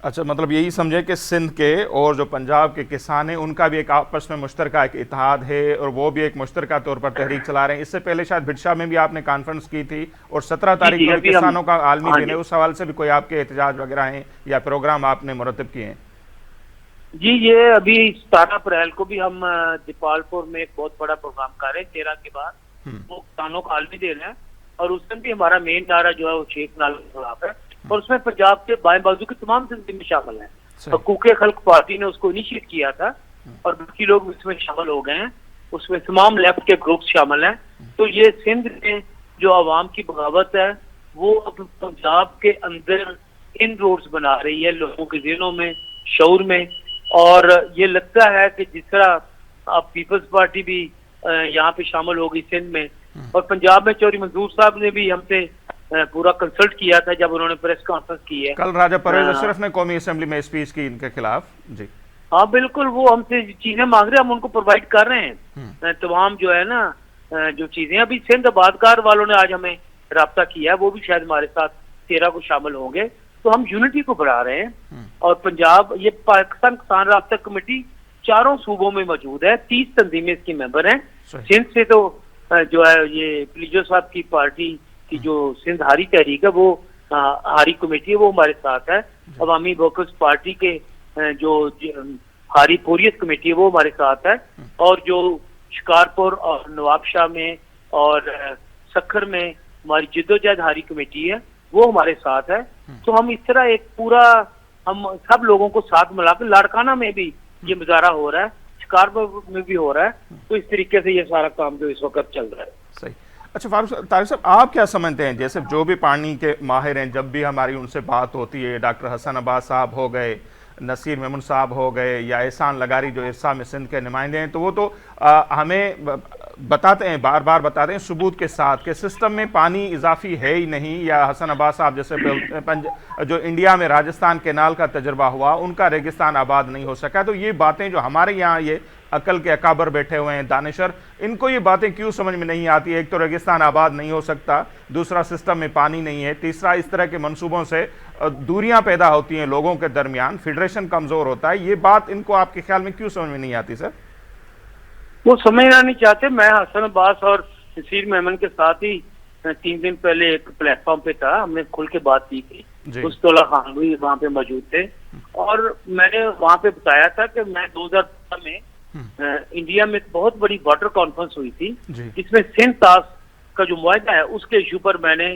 अच्छा, मतलब यही समझे कि सिंध के और जो पंजाब के किसान हैं उनका भी एक आपस में मुश्तरका एक इत्तेहाद है और वो भी एक मुश्तरका तौर पर तहरीक चला रहे हैं। इससे पहले शायद भिटशा में भी आपने कॉन्फ्रेंस की थी और 17 जी तारीख जी, को भी अभी हम। किसानों का आलमी हाँ दिन है, जी। उस हवाले से भी कोई आपके एहतजाज वगैरह हैं या प्रोग्राम आपने मुरतब किए हैं? जी, ये अभी 17 अप्रैल को भी हम दीपालपुर में एक बहुत बड़ा प्रोग्राम कर रहे हैं 13 के बाद। वो किसानों को आलमी दे रहे हैं और उसमें भी हमारा मेन नारा जो है वो शेख नाल के खिलाफ है। और उसमें पंजाब के बाएं बाजू के तमाम जिले में शामिल हैं। सही। हकूक़ खल्क पार्टी ने उसको इनिशिएट किया था और बाकी लोग इसमें शामिल हो गए हैं। उसमें तमाम लेफ्ट के ग्रुप शामिल हैं। तो ये सिंध में जो आवाम की बगावत है वो अब पंजाब के अंदर इन रोड्स बना रही है, लोगों के दिलों में, शऊर में। और ये लगता है कि जिस तरह अब पीपल्स पार्टी भी यहाँ पे शामिल होगी सिंध में, और पंजाब में चौधरी मंजूर साहब ने भी हमसे पूरा कंसल्ट किया था जब उन्होंने प्रेस कॉन्फ्रेंस की है। कल राजा परवेज अशरफ ने कौमी असम्बली में स्पीच की इनके खिलाफ। जी हाँ बिल्कुल, वो हमसे चीजें मांग रहे हैं, हम उनको प्रोवाइड कर रहे हैं तमाम जो है ना जो चीजें। अभी सिंध आबादकार वालों ने आज हमें राब्ता किया है, वो भी शायद हमारे साथ 13 को शामिल होंगे। तो हम यूनिटी को बढ़ा रहे हैं। और पंजाब, ये पाकिस्तान किसान राब्ता कमेटी चारों सूबों में मौजूद है, 30 तंजीमें इसकी मेंबर हैं। सिंध से तो जो है ये पलीजो साहब की पार्टी की जो सिंध हारी तहरीक है, वो हारी कमेटी है, वो हमारे साथ है। अवामी वर्कर्स पार्टी के जो हारी पोरियत कमेटी है वो हमारे साथ है। और जो शिकारपुर और नवाबशाह में और सखर में हमारी जिद्दोजहद हारी कमेटी है वो हमारे साथ है। तो हम इस तरह एक पूरा, हम सब लोगों को साथ मिलाकर, लाड़काना में भी ये मुजाहरा हो रहा है, शिकारपुर में भी हो रहा है। तो इस तरीके से ये सारा काम जो इस वक्त चल रहा है। सही। अच्छा तारिक साहब, आप क्या समझते हैं, जैसे जो भी पानी के माहिर हैं, जब भी हमारी उनसे बात होती है, डॉक्टर हसन अब्बास साहब हो गए, नसीर मेमन साहब हो गए, या एहसान लगारी जो इरसा में सिंध के नुमाइंदे हैं, तो वो तो हमें बताते हैं, बार बार बताते हैं सबूत के साथ कि सिस्टम में पानी इजाफी है ही नहीं। या हसन अब्बास साहब जैसे जो इंडिया में राजस्थान केनाल का तजर्बा हुआ, उनका रेगिस्तान आबाद नहीं हो सका। तो ये बातें जो हमारे यहाँ ये अकल के अकाबर बैठे हुए हैं, दानिशर, इनको ये बातें क्यों समझ में नहीं आती? एक तो रेगिस्तान आबाद नहीं हो सकता, दूसरा सिस्टम में पानी नहीं है, तीसरा इस तरह के मंसूबों से दूरियां पैदा होती हैं लोगों के दरमियान, फेडरेशन कमजोर होता है। ये बात इनको आपके ख्याल में क्यों समझ में नहीं आती सर? वो समझना नहीं चाहते। मैं हसन अब्बास और नसीर मेमन के साथ ही 3 दिन पहले एक प्लेटफॉर्म पे था, हमने खुल के बात की थी। उस्तौला खान भी वहाँ पे मौजूद थे और मैंने वहाँ पे बताया था कि मैं 2012 में इंडिया में बहुत बड़ी वाटर कॉन्फ्रेंस हुई थी जिसमें सिंध तास का जो मुआहदा है उसके इशू पर मैंने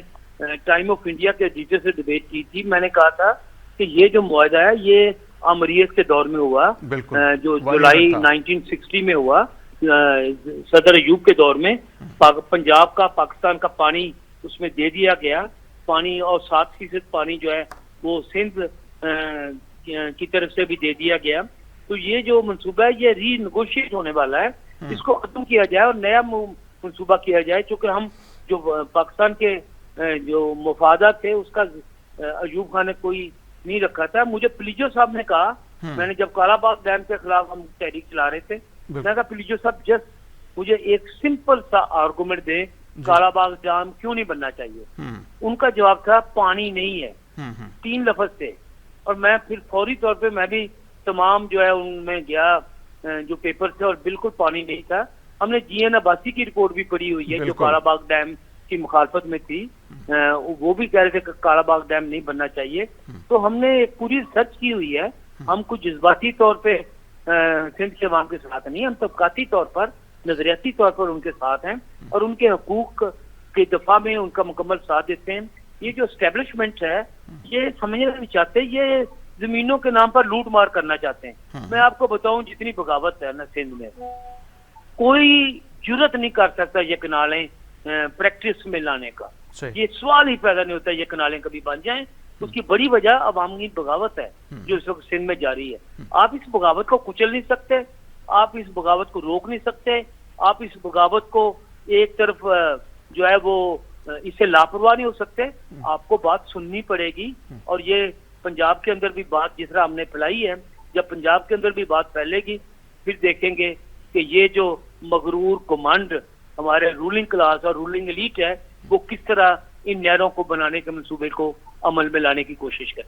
टाइम ऑफ इंडिया के एडिटर से डिबेट की थी। मैंने कहा था कि ये जो मुआहदा है ये अमरीयत के दौर में हुआ, जो जुलाई 1960 में हुआ, सदर अयूब के दौर में। पंजाब का, पाकिस्तान का पानी उसमें दे दिया गया पानी, और 7% पानी जो है वो सिंध की तरफ से भी दे दिया गया। तो ये जो मंसूबा है ये रीनेगोशिएट होने वाला है, इसको खत्म किया जाए और नया मंसूबा किया जाए। क्योंकि हम जो पाकिस्तान के जो मफादात थे उसका अयूब खान ने कोई नहीं रखा था। मुझे पलीजो साहब ने कहा, मैंने जब कालाबाग डैम के खिलाफ हम तहरीक चला रहे थे, मैंने कहा पलीजो साहब जस्ट मुझे एक सिंपल सा आर्गुमेंट दे, कालाबाग डैम क्यों नहीं बनना चाहिए। उनका जवाब था पानी नहीं है, 3 लफ्ज थे। और मैं फिर फौरी तौर पे मैं भी तमाम जो है उनमें गया जो पेपर थे और बिल्कुल पानी नहीं था। हमने GN अब्बासी की रिपोर्ट भी पढ़ी हुई है जो कालाबाग डैम की मुखालफत में थी, वो भी कह रहे थे कि कालाबाग डैम नहीं बनना चाहिए। तो हमने एक पूरी रिसर्च की हुई है। हम कुछ जज्बाती तौर पे सिंध के अवाम के साथ नहीं, हम तबकाती तौर पर, नजरियाती तौर पर उनके साथ हैं और उनके हकूक के दफा में उनका मुकम्मल साथ देते हैं। ये जो एस्टेब्लिशमेंट है ये समझना नहीं चाहते, ये जमीनों के नाम पर लूट मार करना चाहते हैं। मैं आपको बताऊं, जितनी बगावत है ना सिंध में, कोई जुर्रत नहीं कर सकता ये कनालें प्रैक्टिस में लाने का। ये सवाल ही पैदा नहीं होता ये कनालें कभी बन जाएं। उसकी बड़ी वजह अवामी बगावत है जो इस वक्त सिंध में जारी है। आप इस बगावत को कुचल नहीं सकते, आप इस बगावत को रोक नहीं सकते, आप इस बगावत को एक तरफ जो है वो इससे लापरवाह नहीं हो सकते। आपको बात सुननी पड़ेगी। और ये पंजाब के अंदर भी बात जिस तरह हमने फैलाई है, जब पंजाब के अंदर भी बात फैलेगी फिर देखेंगे कि ये जो मगरूर कमांड हमारे रूलिंग क्लास और रूलिंग एलीट है वो किस तरह इन नहरों को बनाने के मंसूबे को अमल में लाने की कोशिश करते हैं।